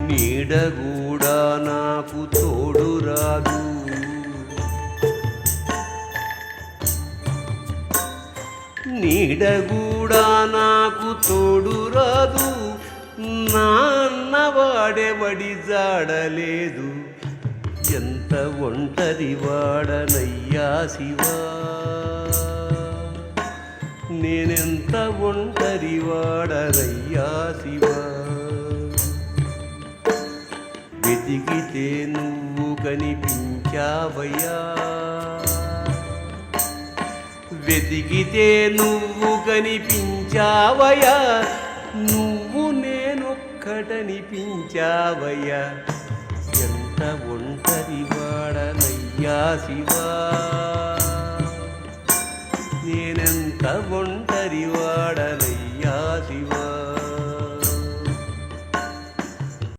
నీడ కూడా నాకు తోడు రాదు, నీడ కూడా నాకు తోడు రాదు, నాన్నవాడెవడి జాడలేదు, ఎంత ఒంటరి వాడనయ్యా శివా, నేనెంత ఒంటరి వాడనయ్యా శివా. వెతికితే నువ్వు కనిపించావయ్యా, వెతికితే నువ్వు కనిపించావయ్యా, నువ్వు నేనొక్కటనిపించావయ్యా, ఎంత ఒంటరి వాడనయ్యా శివా, నేనెంత ఒంటరి వాడన